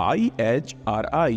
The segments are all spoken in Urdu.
IHRI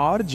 RJ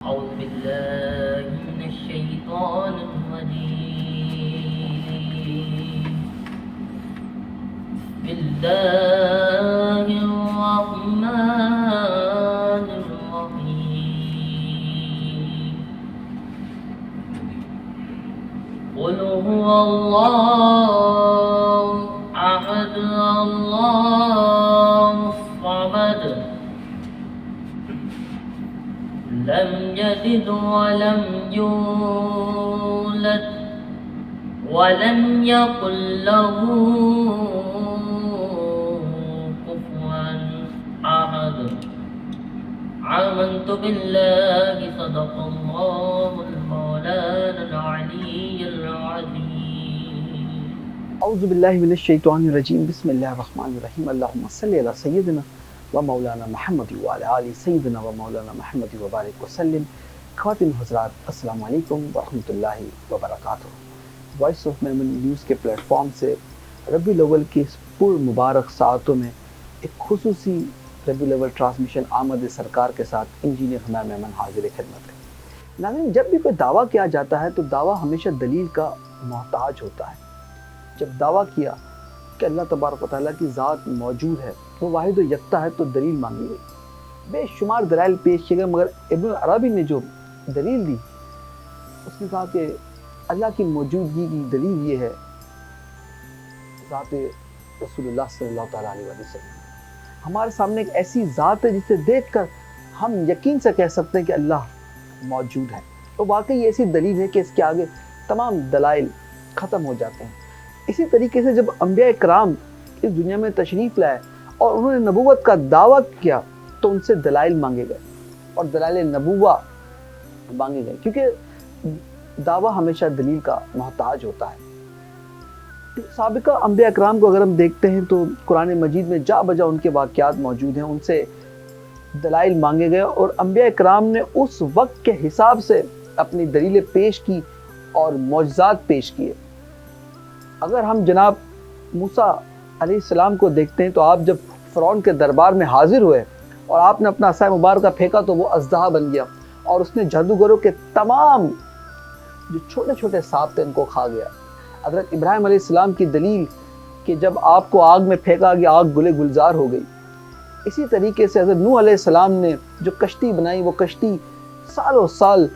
أعوذ بالله من الشيطان الرجيم. بسم الله الرحمن الرحيم. قل هو الله أحد الله الصمد لم يلد ولم يولد ولم يكن له كفوا أحد. آمنت بالله صدق الله المولانا العلي العظيم. اعوذ باللہ من الشیطان الرجیم. بسم اللہ الرحمن الرحیم. اللہم صلی علی سیدنا و مولانا محمد وعلی آل سیدنا و مولانا محمد وبارک وسلم. خواتین حضرات، السلام علیکم ورحمۃ اللہ وبرکاتہ. وائس آف میمن نیوز کے پلیٹ فارم سے ربیع الاول کی اس پر مبارک ساعتوں میں ایک خصوصی ربیع الاول ٹرانسمیشن آمد سرکار کے ساتھ انجینئر حمایہ میمن حاضر خدمت ہے. ناظرین، جب بھی کوئی دعویٰ کیا جاتا ہے تو دعویٰ ہمیشہ دلیل کا محتاج ہوتا ہے. جب دعویٰ کیا کہ اللہ تبارک و تعالیٰ کی ذات موجود ہے، وہ واحد و یکتا ہے، تو دلیل مانگی گئی. بے شمار دلائل پیش کیے گئے، مگر ابن عربی نے جو دلیل دی اس نے کہا کہ اللہ کی موجودگی کی دلیل یہ ہے ذات رسول اللہ صلی اللہ تعالیٰ علیہ وسلم. ہمارے سامنے ایک ایسی ذات ہے جسے دیکھ کر ہم یقین سے کہہ سکتے ہیں کہ اللہ موجود ہے. تو واقعی ایسی دلیل ہے کہ اس کے آگے تمام دلائل ختم ہو جاتے ہیں. اسی طریقے سے جب انبیاء کرام اس دنیا میں تشریف لائے اور انہوں نے نبوت کا دعویٰ کیا تو ان سے دلائل مانگے گئے اور دلائل نبوہ مانگے گئے، کیونکہ دعویٰ ہمیشہ دلیل کا محتاج ہوتا ہے. سابقہ انبیاء کرام کو اگر ہم دیکھتے ہیں تو قرآن مجید میں جا بجا ان کے واقعات موجود ہیں، ان سے دلائل مانگے گئے اور انبیاء کرام نے اس وقت کے حساب سے اپنی دلیلیں پیش کی اور معجزات پیش کیے. اگر ہم جناب موسیٰ علیہ السلام کو دیکھتے ہیں تو آپ جب فرعون کے دربار میں حاضر ہوئے اور آپ نے اپنا عصا مبارکہ پھینکا تو وہ اژدہا بن گیا اور اس نے جادوگروں کے تمام جو چھوٹے چھوٹے سانپ تھے ان کو کھا گیا. حضرت ابراہیم علیہ السلام کی دلیل کہ جب آپ کو آگ میں پھینکا گیا آگ گلے گلزار ہو گئی. اسی طریقے سے حضرت نوح علیہ السلام نے جو کشتی بنائی وہ کشتی سالوں سال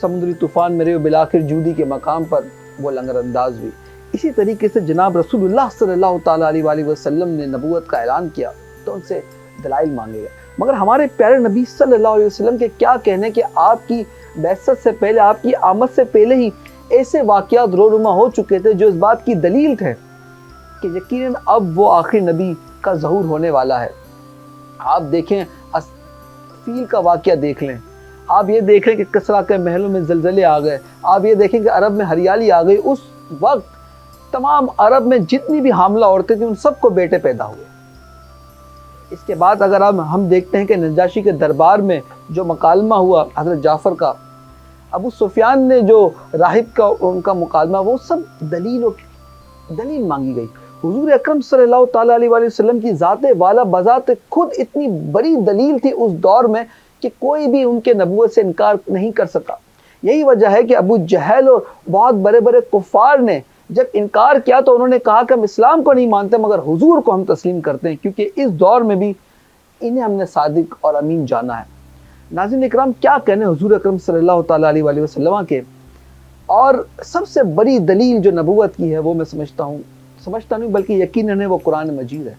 سمندری طوفان میں رہی اور بالآخر جودی کے مقام پر وہ لنگر انداز ہوئی. اسی طریقے سے جناب رسول اللہ صلی اللہ تعالیٰ علیہ وآلہ وسلم نے نبوت کا اعلان کیا تو ان سے دلائل مانگے گئے. مگر ہمارے پیارے نبی صلی اللہ علیہ وسلم کے کیا کہنے کہ آپ کی بعثت سے پہلے، آپ کی آمد سے پہلے ہی ایسے واقعات رونما ہو چکے تھے جو اس بات کی دلیل تھے کہ یقیناً اب وہ آخری نبی کا ظہور ہونے والا ہے. آپ دیکھیں فیل کا واقعہ دیکھ لیں، آپ یہ دیکھ لیں کہ کسریٰ کے محلوں میں زلزلے آ گئے، آپ یہ دیکھیں کہ عرب میں ہریالی آ گئی. اس وقت تمام عرب میں جتنی بھی حاملہ عورتیں تھیں ان سب کو بیٹے پیدا ہوئے. اس کے بعد اگر ہم دیکھتے ہیں کہ نجاشی کے دربار میں جو مکالمہ ہوا حضرت جعفر کا، ابو سفیان نے جو راہب کا ان کا مکالمہ، وہ سب دلیل مانگی گئی. حضور اکرم صلی اللہ تعالیٰ علیہ وآلہ وسلم کی ذات والا بذات خود اتنی بڑی دلیل تھی اس دور میں کہ کوئی بھی ان کے نبوت سے انکار نہیں کر سکا. یہی وجہ ہے کہ ابو جہل اور بہت بڑے بڑے کفار نے جب انکار کیا تو انہوں نے کہا کہ ہم اسلام کو نہیں مانتے مگر حضور کو ہم تسلیم کرتے ہیں، کیونکہ اس دور میں بھی انہیں ہم نے صادق اور امین جانا ہے. ناظرین اکرام، کیا کہنے حضور اکرم صلی اللہ تعالیٰ علیہ وآلہ وسلم کے. اور سب سے بڑی دلیل جو نبوت کی ہے وہ میں سمجھتا نہیں بلکہ یقیناً ہے وہ قرآن مجید ہے.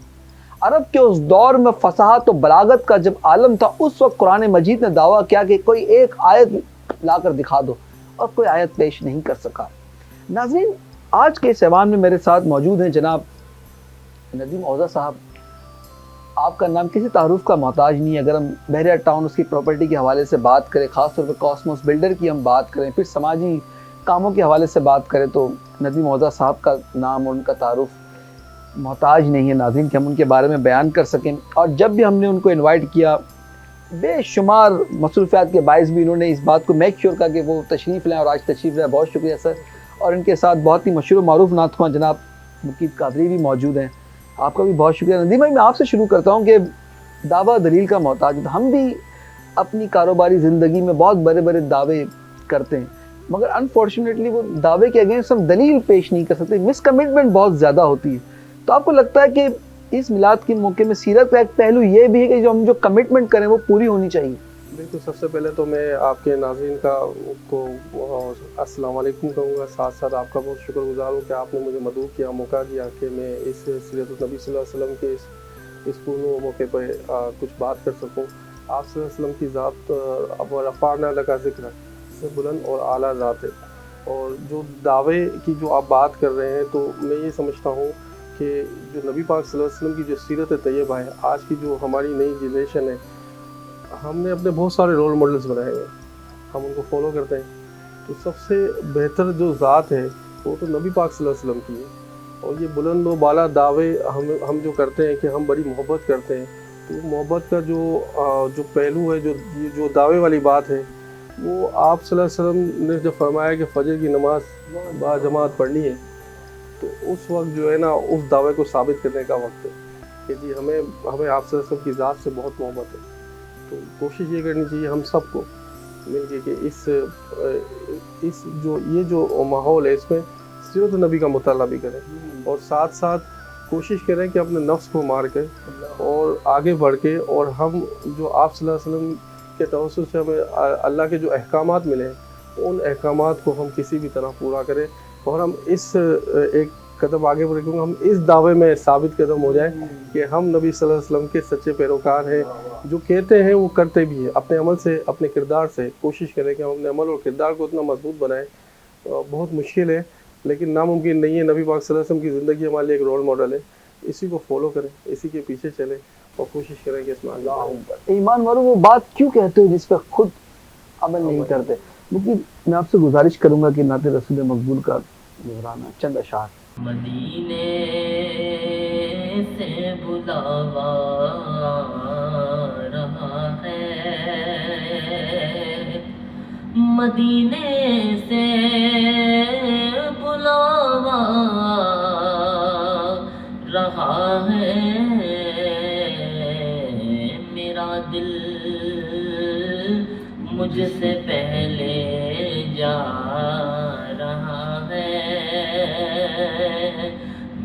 عرب کے اس دور میں فصاحت و بلاغت کا جب عالم تھا اس وقت قرآن مجید نے دعویٰ کیا کہ کوئی ایک آیت لا کر دکھا دو، اور کوئی آیت پیش نہیں کر سکا. ناظرین، آج کے اس ایوان میں میرے ساتھ موجود ہیں جناب ندیم اوضہ صاحب. آپ کا نام کسی تعارف کا محتاج نہیں ہے. اگر ہم بحریہ ٹاؤن اس کی پراپرٹی کے حوالے سے بات کریں, خاص طور پہ کاسموس بلڈر کی ہم بات کریں, پھر سماجی کاموں کے حوالے سے بات کریں, تو ندیم اوضہ صاحب کا نام اور ان کا تعارف محتاج نہیں ہے ناظرین کہ ہم ان کے بارے میں بیان کر سکیں. اور جب بھی ہم نے ان کو انوائٹ کیا, بے شمار مصروفیات کے باعث بھی انہوں نے اس بات کو میک شیور کیا کہ وہ تشریف لیں, اور آج تشریف لیں. بہت شکریہ سر. اور ان کے ساتھ بہت ہی مشہور و معروف نعت خواں جناب مقید قادری بھی موجود ہیں. آپ کا بھی بہت شکریہ. ندیم بھائی, میں آپ سے شروع کرتا ہوں کہ دعویٰ دلیل کا محتاج. ہم بھی اپنی کاروباری زندگی میں بہت بڑے بڑے دعوے کرتے ہیں, مگر انفارچونیٹلی وہ دعوے کے اگینسٹ ہم دلیل پیش نہیں کر سکتے. مس کمٹمنٹ بہت زیادہ ہوتی ہے. تو آپ کو لگتا ہے کہ اس میلاد کے موقع میں سیرت کا ایک پہلو یہ بھی ہے کہ جو کمٹمنٹ کریں وہ پوری ہونی چاہیے؟ بالکل. سب سے پہلے تو میں آپ کے ناظرین کو السلام علیکم کہوں گا. ساتھ ساتھ آپ کا بہت شکر گزار ہوں کہ آپ نے مجھے مدعو کیا, موقع دیا کہ میں اس سیرت النبی صلی اللہ علیہ وسلم کے اس پورن موقع پہ کچھ بات کر سکوں. آپ صلی اللہ علیہ وسلم کی ذات اب رفعنا لک ذکرک سے بلند اور اعلیٰ ذات ہے. اور جو دعوے کی جو آپ بات کر رہے ہیں, تو میں یہ سمجھتا ہوں کہ جو نبی پاک صلی اللہ علیہ وسلم کی جو سیرت طیبہ ہے, آج کی جو ہماری نئی جنریشن ہے, ہم نے اپنے بہت سارے رول ماڈلز بنائے ہوئے, ہم ان کو فالو کرتے ہیں. تو سب سے بہتر جو ذات ہے وہ تو نبی پاک صلی اللہ علیہ وسلم کی ہے. اور یہ بلند و بالا دعوے ہم جو کرتے ہیں کہ ہم بڑی محبت کرتے ہیں, تو محبت کا جو پہلو ہے, جو دعوے والی بات ہے, وہ آپ صلی اللہ علیہ وسلم نے جب فرمایا کہ فجر کی نماز با جماعت پڑھنی ہے, تو اس وقت جو ہے نا اس دعوے کو ثابت کرنے کا وقت ہے کہ جی ہمیں آپ صلی اللہ علیہ وسلم کی ذات سے بہت محبت ہے. تو کوشش یہ کرنی چاہیے ہم سب کو مل کے کہ اس جو ماحول ہے اس میں سیرت النبی کا مطالعہ بھی کریں, اور ساتھ ساتھ کوشش کریں کہ اپنے نفس کو مار کے اور آگے بڑھ کے, اور ہم جو آپ صلی اللہ علیہ وسلم کے توسط سے ہمیں اللہ کے جو احکامات ملے ہیں ان احکامات کو ہم کسی بھی طرح پورا کریں, اور ہم اس ایک قدم آگے بڑھیں کہ ہم اس دعوے میں ثابت قدم ہو جائیں کہ ہم نبی صلی اللہ علیہ وسلم کے سچے پیروکار ہیں. جو کہتے ہیں وہ کرتے بھی ہیں, اپنے عمل سے, اپنے کردار سے. کوشش کریں کہ ہم اپنے عمل اور کردار کو اتنا مضبوط بنائیں. بہت مشکل ہے لیکن ناممکن نہیں ہے. نبی پاک صلی اللہ علیہ وسلم کی زندگی ہمارے لیے ایک رول ماڈل ہے, اسی کو فالو کریں, اسی کے پیچھے چلیں, اور کوشش کریں کہ اس میں ایمان والوں وہ بات کیوں کہتے ہو جس پہ خود عمل نہیں کرتے. لیکن میں آپ سے گزارش کروں گا کہ نعت رسول مقبول کا دہرانا چند اشعار. مدینے سے بلاوا رہا ہے, مدینے سے بلاوا رہا ہے, میرا دل مجھ سے پہلے جا رہا ہے,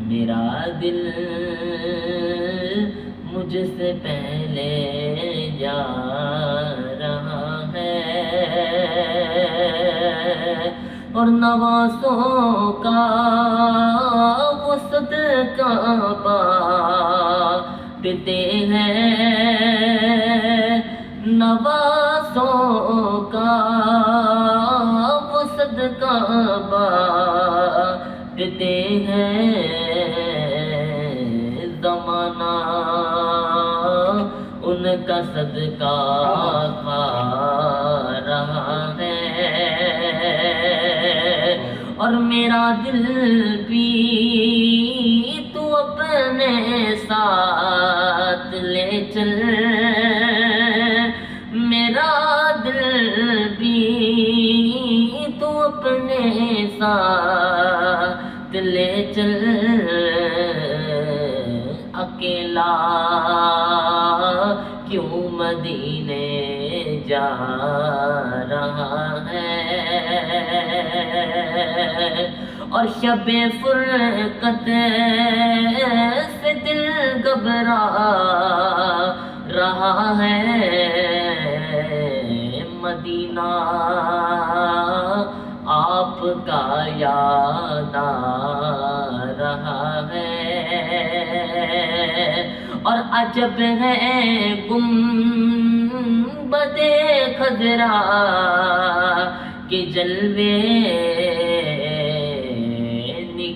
میرا دل مجھ سے پہلے جا رہا ہے, اور نوازوں کا وہ صدقہ پاتے ہیں, نوازوں کا وہ صدقہ پاتے ہیں, زمانہ ان کا صدقہ کھا رہا ہے, اور میرا دل بھی تو اپنے ساتھ لے چل, میرا دل بھی تو اپنے ساتھ لے چل, اکیلا کیوں مدینے جا رہا ہے, اور شب فرقت سے دل گھبرا رہا ہے, مدینہ آپ کا یاد آ رہا ہے, اور عجب ہے گنبد خضرا کے جلوے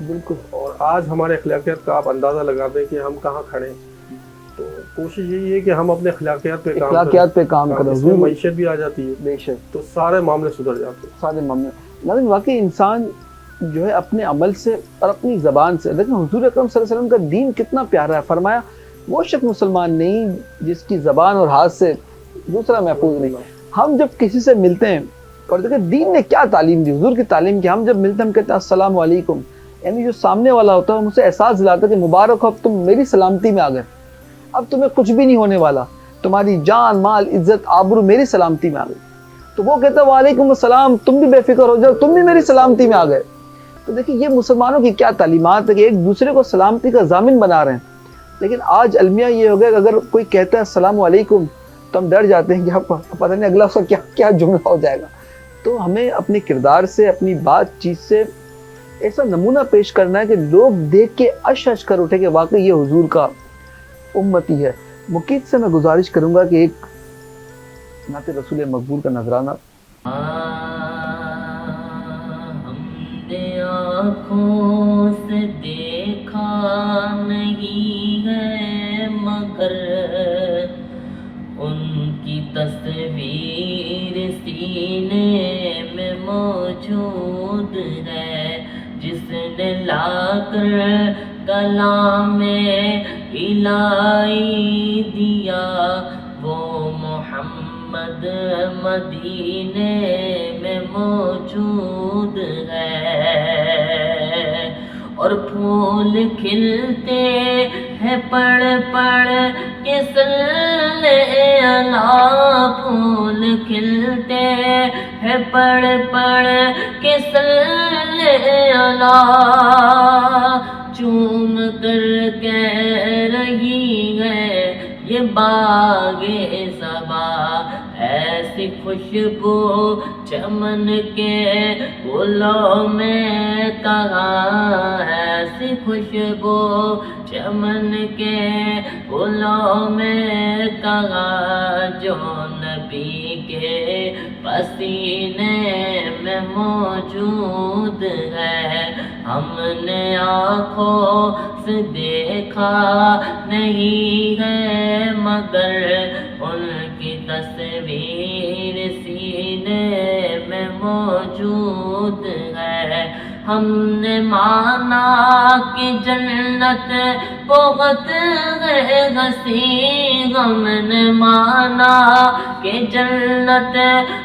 بالکل. اور آج ہمارے اخلاقیات کا آپ اندازہ لگا دیں کہ ہم کہاں کھڑے ہیں. تو کوشش یہی ہے کہ ہم اپنے اخلاقیات پہ کام کریں. اس میں معیشت بھی آ جاتی ہے بے شک, تو سارے معاملے سدھر جاتے ہیں. سارے معاملے. لیکن واقعی انسان جو ہے اپنے عمل سے اور اپنی زبان سے, دیکھیں حضور اکرم صلی اللہ علیہ وسلم کا دین کتنا پیارا ہے. فرمایا وہ شخص مسلمان نہیں جس کی زبان اور ہاتھ سے دوسرا محفوظ نہیں. ہم جب کسی سے ملتے ہیں, اور دیکھیں دین نے کیا تعلیم دی, حضور کی تعلیم کی, ہم جب ملتے ہیں ہم کہتے ہیں السلام علیکم, یعنی جو سامنے والا ہوتا ہے مجھ سے احساس دلاتا ہے کہ مبارک ہو, اب تم میری سلامتی میں آ گئے, اب تمہیں کچھ بھی نہیں ہونے والا, تمہاری جان مال عزت آبرو میری سلامتی میں آ گئی. تو وہ کہتا ہے وعلیکم السلام, تم بھی بے فکر ہو جاؤ, تم بھی میری سلامتی میں آ گئے. تو دیکھیں یہ مسلمانوں کی کیا تعلیمات ہے کہ ایک دوسرے کو سلامتی کا ضامن بنا رہے ہیں. لیکن آج المیہ یہ ہو گیا کہ اگر کوئی کہتا ہے السلام علیکم تو ہم ڈر جاتے ہیں کہ پتہ نہیں اگلا اس کا کیا جملہ ہو جائے گا. تو ہمیں اپنے کردار سے, اپنی بات چیت سے ایسا نمونہ پیش کرنا ہے کہ لوگ دیکھ کے اش اش کر اٹھے کہ واقعی یہ حضور کا امتی ہے. مقید سے میں گزارش کروں گا کہ ایک نعت رسول مقبول کا نذرانہ. ہم نے آنکھوں سے دیکھا نہیں ہے مگر ان کی تصویر سینے میں موجود ہے. جس نے لا کر کلام الہی دیا وہ محمد مدینے میں موجود ہے. اور پھول کھلتے ہیں پڑھ پڑھ کے صلی اللہ, پھول کھلتے ہیں پڑھ پڑھ کے صلی اللہ. چوم کر کہہ رہی ہے یہ باغ صبا, ایسی خوشبو چمن کے گلوں میں کہاں, ایسی خوشبو چمن کے گلوں میں کہاں, جو نبی کے پسینے میں موجود ہے. ہم نے آنکھوں سے دیکھا نہیں ہے مگر ان کی تصویر سینے میں موجود ہے. ہم نے مانا کہ جنت بہت ہے ہنسی, ہم نے مانا کہ جنت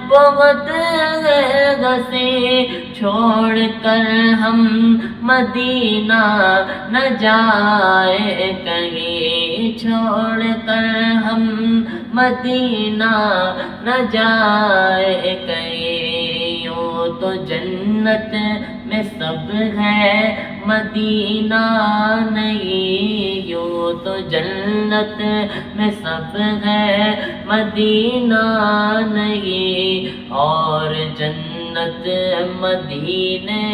بہت ہے ہنسی, چھوڑ کر ہم مدینہ نہ جائے کہیں, چھوڑ کر ہم مدینہ نہ جائے کہیں. یوں تو جنت میں سب ہے مدینہ نہیں, یوں تو جنت میں سب ہے مدینہ نہیں. اور جنت مدینے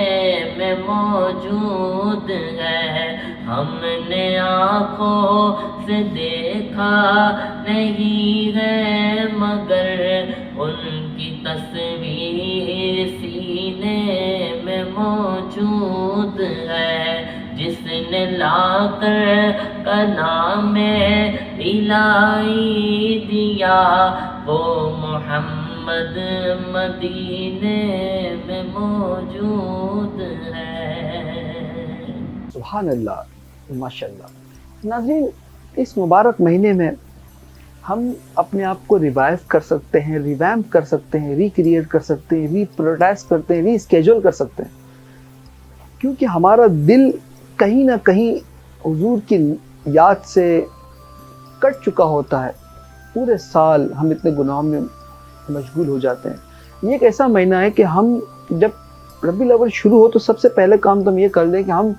میں موجود ہے. ہم نے آنکھوں سے دیکھا نہیں ہے مگر ان کی تصویر سینے میں موجود ہے. جس نے لا کر کلام الہی دیا وہ محمد مدینے میں موجود ہے. سبحان اللہ, ماشاء اللہ. ناظرین, اس مبارک مہینے میں ہم اپنے آپ کو ریوائیو کر سکتے ہیں, ریویمپ کر سکتے ہیں, ریکریٹ کر سکتے ہیں, ری پروٹائز کرتے ہیں, ری اسکیجول کر سکتے ہیں, کیونکہ ہمارا دل کہیں نہ کہیں حضور کی یاد سے کٹ چکا ہوتا ہے. پورے سال ہم اتنے گناہوں میں مشغول ہو جاتے ہیں. یہ ایک ایسا مہینہ ہے کہ ہم جب ربیع الاول شروع ہو تو سب سے پہلے کام تو ہم یہ کر لیں کہ ہم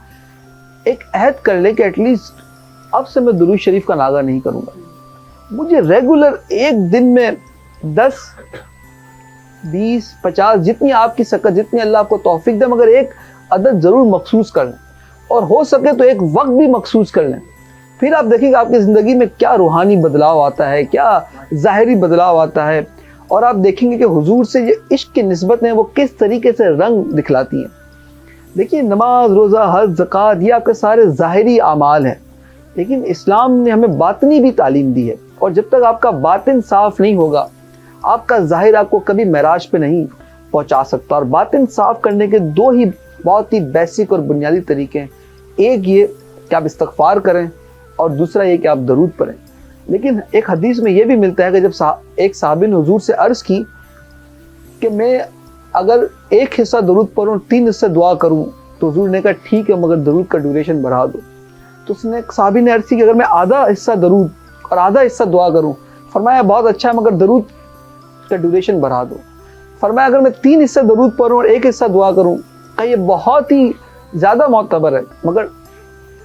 ایک عہد کر لیں کہ ایٹ لیسٹ اب سے میں درود شریف کا ناغہ نہیں کروں گا. مجھے ریگولر ایک دن میں 10 20 50 جتنی آپ کی سکت, جتنی اللہ آپ کو توفیق دے, مگر ایک عدد ضرور مخصوص کر لیں, اور ہو سکے تو ایک وقت بھی مخصوص کر لیں. پھر آپ دیکھیں گے آپ کی زندگی میں کیا روحانی بدلاؤ آتا ہے, کیا ظاہری بدلاؤ آتا ہے, اور آپ دیکھیں گے کہ حضور سے یہ عشق کی نسبتیں وہ کس طریقے سے رنگ دکھلاتی ہیں. دیکھیے نماز روزہ حج زکوٰۃ یہ آپ کے سارے ظاہری اعمال ہیں، لیکن اسلام نے ہمیں باطنی بھی تعلیم دی ہے، اور جب تک آپ کا باطن صاف نہیں ہوگا آپ کا ظاہر آپ کو کبھی معراج پہ نہیں پہنچا سکتا۔ اور باطن صاف کرنے کے دو ہی بہت ہی بیسک اور بنیادی طریقے ہیں، ایک یہ کہ آپ استغفار کریں اور دوسرا یہ کہ آپ درود پڑھیں۔ لیکن ایک حدیث میں یہ بھی ملتا ہے کہ جب ایک صحابی نے حضور سے عرض کی کہ میں اگر ایک حصہ درود پڑھوں 3 حصے دعا کروں، تو حضور نے کہا ٹھیک ہے مگر درود کا ڈیوریشن بڑھا دو۔ تو اس نے صحابی نے عرض کی کہ اگر میں آدھا حصہ درود اور آدھا حصہ دعا کروں، فرمایا بہت اچھا ہے مگر درود کا ڈیوریشن بڑھا دو۔ فرمایا اگر میں 3 حصے درود پڑھوں اور 1 حصہ دعا کروں، کہ یہ بہت ہی زیادہ معتبر ہے مگر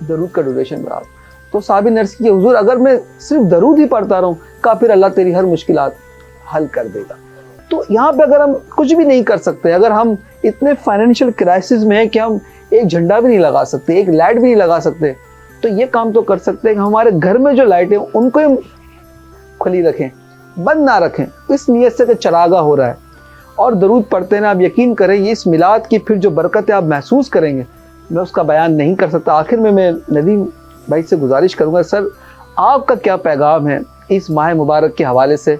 درود کا ڈیوریشن بڑھا دو۔ تو صحابی نے عرض کی کہ حضور اگر میں صرف درود ہی پڑھتا رہوں، کہا پھر اللہ تیری ہر مشکلات حل کر دے گا۔ تو یہاں پہ اگر ہم کچھ بھی نہیں کر سکتے، اگر ہم اتنے فائنینشیل کرائسس میں ہیں کہ ہم ایک جھنڈا بھی نہیں لگا سکتے، ایک لائٹ بھی نہیں لگا سکتے، تو یہ کام تو کر سکتے ہیں کہ ہمارے گھر میں جو لائٹیں ان کو ہم کھلی رکھیں، بند نہ رکھیں، اس نیت سے کہ چراغا ہو رہا ہے، اور درود پڑھتے ہیں۔ آپ یقین کریں یہ اس میلاد کی پھر جو برکتیں آپ محسوس کریں گے میں اس کا بیان نہیں کر سکتا۔ آخر میں ندیم بھائی سے گزارش کروں گا، سر آپ کا کیا پیغام ہے اس ماہ مبارک کے حوالے سے،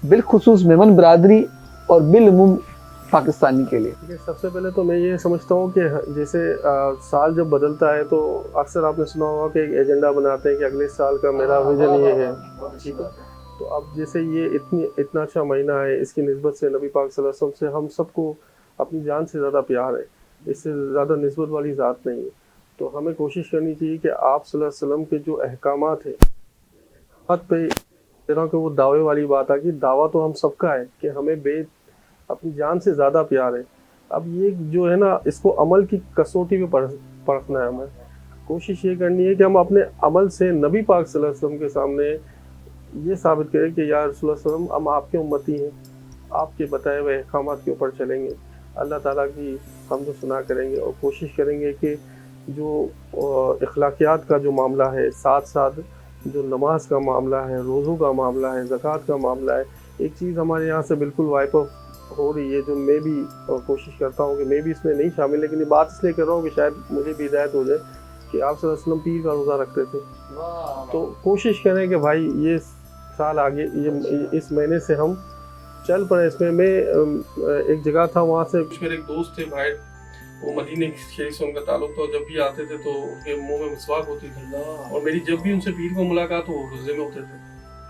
بالخصوص میمن برادری اور بالعموم پاکستانی کے لیے؟ سب سے پہلے تو میں یہ سمجھتا ہوں کہ جیسے سال جب بدلتا ہے تو اکثر آپ نے سنا ہوگا کہ ایک ایجنڈا بناتے ہیں کہ اگلے سال کا میرا ویژن یہ ہے، ٹھیک ہے؟ تو اب جیسے یہ اتنا اچھا مہینہ ہے، اس کی نسبت سے نبی پاک صلی اللہ علیہ وسلم سے ہم سب کو اپنی جان سے زیادہ پیار ہے، اس سے زیادہ نسبت والی ذات نہیں ہے۔ تو ہمیں کوشش کرنی چاہیے کہ آپ صلی اللہ علیہ وسلم کے جو احکامات ہیں حد پہ طرح کہ وہ دعوے والی بات آ گئی، دعویٰ تو ہم سب کا ہے کہ ہمیں اپنی جان سے زیادہ پیار ہے۔ اب یہ جو ہے نا اس کو عمل کی کسوٹی پہ پرکھنا ہے، ہمیں کوشش یہ کرنی ہے کہ ہم اپنے عمل سے نبی پاک صلی اللہ علیہ وسلم کے سامنے یہ ثابت کریں کہ یا رسول اللہ صلی اللہ علیہ وسلم ہم آپ کے امتی ہیں، آپ کے بتائے ہوئے احکامات کے اوپر چلیں گے، اللہ تعالیٰ کی حمد و ثنا کریں گے، اور کوشش کریں گے کہ جو اخلاقیات کا جو معاملہ ہے، ساتھ ساتھ جو نماز کا معاملہ ہے، روزوں کا معاملہ ہے، زکوٰۃ کا معاملہ ہے، ایک چیز ہمارے یہاں سے بالکل وائپ آف ہو رہی ہے جو میں بھی کوشش کرتا ہوں کہ میں بھی اس میں نہیں شامل، لیکن یہ بات اس لیے کر رہا ہوں کہ شاید مجھے بھی ہدایت ہو جائے کہ آپ صلی اللہ علیہ وسلم پیر کا روزہ رکھتے تھے، تو کوشش کریں کہ بھائی یہ سال آگے اس مہینے سے ہم چل پڑے اس میں۔ میں ایک جگہ تھا، وہاں سے میرے ایک دوست تھے بھائی، وہ مدینے شریف سے ان کا تعلق تھا، جب بھی آتے تھے تو ان کے منہ میں مسواک ہوتی تھی، اور میری جب بھی ان سے پیر کو ملاقات ہو روزے میں ہوتے تھے،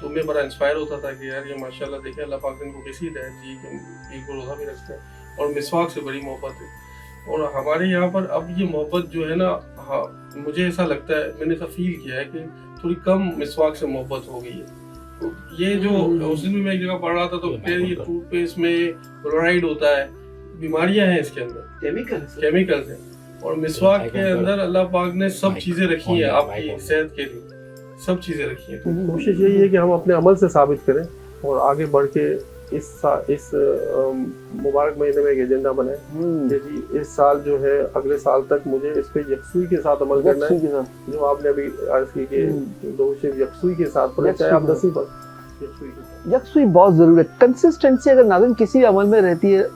تو میں بڑا انسپائر ہوتا تھا کہ یار یہ ماشاءاللہ دیکھیں اللہ پاک نے ان کو کیسی ہدایت دی کہ پیر کو روزہ بھی رکھتے ہیں، اور مسواک سے بڑی محبت ہے۔ اور ہمارے یہاں پر اب یہ محبت جو ہے نا، مجھے ایسا لگتا ہے، میں نے ایسا فیل کیا ہے کہ تھوڑی کم مسواک سے محبت ہو گئی ہے۔ تو یہ جو اس دن بھی میں ایک جگہ پڑھ رہا تھا تو یہ ٹوتھ پیسٹ میں فلورائڈ ہوتا ہے، بیماریاں ہیں اس کے اندر، کیمیکلز ہیں، اور مسواک کے اندر اللہ پاک نے سب چیزیں رکھی ہیں آپ کی صحت کے لیے، سب چیزیں رکھی ہیں۔ تو کوشش یہی ہے کہ ہم اپنے عمل سے ثابت کریں اور آگے بڑھ کے اس مبارک مہینے میں ایک ایجنڈا بنائیں کہ جی اس سال جو ہے اگلے سال تک مجھے اس پہ یکسوئی کے ساتھ عمل کرنا ہے، جو آپ نے ابھی عرض کی کہ لوگ صرف یکسوئی کے ساتھ پڑھیں، چاہے آپ 10 پڑھ، یکسوئی بہت ضروری ہے۔ کنسسٹنسی اگر ناظرین کسی عمل میں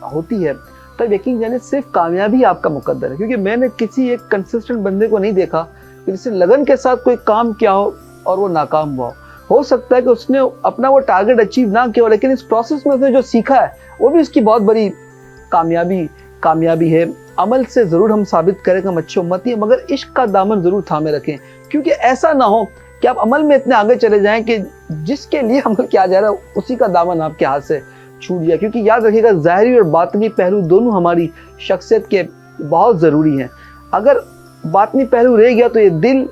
ہوتی ہے تب یقین جانے صرف کامیابی آپ کا مقدر ہے، کیونکہ میں نے کسی ایک کنسسٹنٹ بندے کو نہیں دیکھا کہ جس نے لگن کے ساتھ کوئی کام کیا ہو اور وہ ناکام ہوا ہو سکتا ہے کہ اس نے اپنا وہ ٹارگٹ اچیو نہ کیا ہو، لیکن اس پروسیس میں اس نے جو سیکھا ہے وہ بھی اس کی بہت بڑی کامیابی ہے۔ عمل سے ضرور ہم ثابت کریں کہ ہم اچھے امتی ہیں، مگر عشق کا دامن ضرور تھامے رکھیں، کیونکہ ایسا نہ ہو کہ آپ عمل میں اتنے آگے چلے جائیں کہ جس کے لیے عمل کیا جا رہا ہے اسی کا دامن آپ کے ہاتھ سے چھوٹ جائے۔ کیونکہ یاد رکھیے گا ظاہری اور باطنی پہلو دونوں ہماری شخصیت کے بہت ضروری ہیں۔ اگر باطنی پہلو رہ گیا تو یہ دل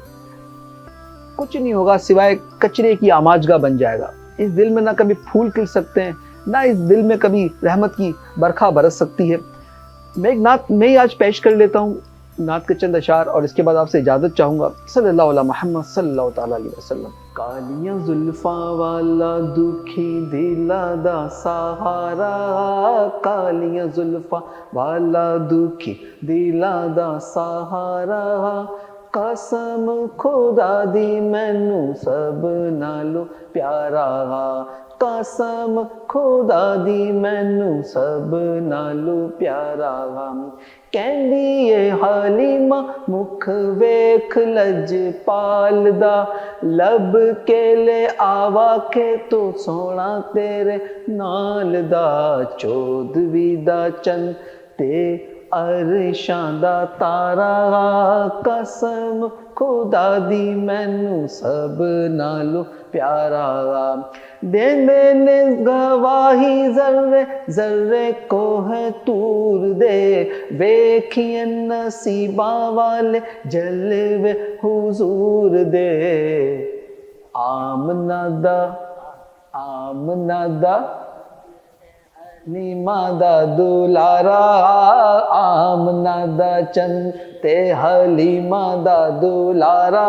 کچھ نہیں ہوگا سوائے کچرے کی آماجگاہ بن جائے گا۔ اس دل میں نہ کبھی پھول کھل سکتے ہیں، نہ اس دل میں کبھی رحمت کی برکھا برس سکتی ہے۔ میں ایک نعت میں ہی آج پیش کر لیتا ہوں، نعت کے چند اشعار، اور اس کے بعد آپ سے اجازت چاہوں گا۔ صلی اللہ علیہ محمد صلی اللہ تعالیٰ علیہ وسلم۔ کالیاں زلفاں والا دکھی دلا دا سہارا، کالیاں زلفاں والا دکھی دلا دا سہارا، قسم خدا دی مینو سب نالو پیارا، قسم خدا دی مینو سب نالو پیارا، ਕਹਿੰਦੀ ਏ ਹਾਲੀਮਾ ਮੁਖ ਵੇਖ ਲਜਪਾਲ ਦਾ, ਲੱਭ ਕੇ ਲੈ ਆਵਾ ਕੇ ਤੂੰ ਸੋਹਣਾ ਤੇਰੇ ਨਾਲ ਦਾ, ਚੌਦਵੀਂ ਦਾ ਚੰਨ ਤੇ ਅਰਸ਼ਾਂ ਦਾ ਤਾਰਾ, ਕਸਮ ਖੁਦਾ ਦੀ ਮੈਨੂੰ ਸਭ ਨਾਲੋਂ ਪਿਆਰਾ, ਦੇਂਦੇ ਨੇ ਗਵਾਹੀ ਜ਼ਰਰੇ ਜ਼ਰਰੇ ਕੋ ਹੈ ਤੂਰ ਦੇ, ਵੇਖੀਏ ਨਸੀਬਾਂ ਵਾਲੇ ਜਲਵੇ ਹੁਜ਼ੂਰ ਦੇ, ਆਮਨਾ ਦਾ ਨੀਮਾ ਦਾ ਦੁਲਾਰਾ, ਆਮਨਾ ਦਾ ਚੰਨ ਤੇ ਹਲੀਮਾ ਦਾ ਦੁਲਾਰਾ,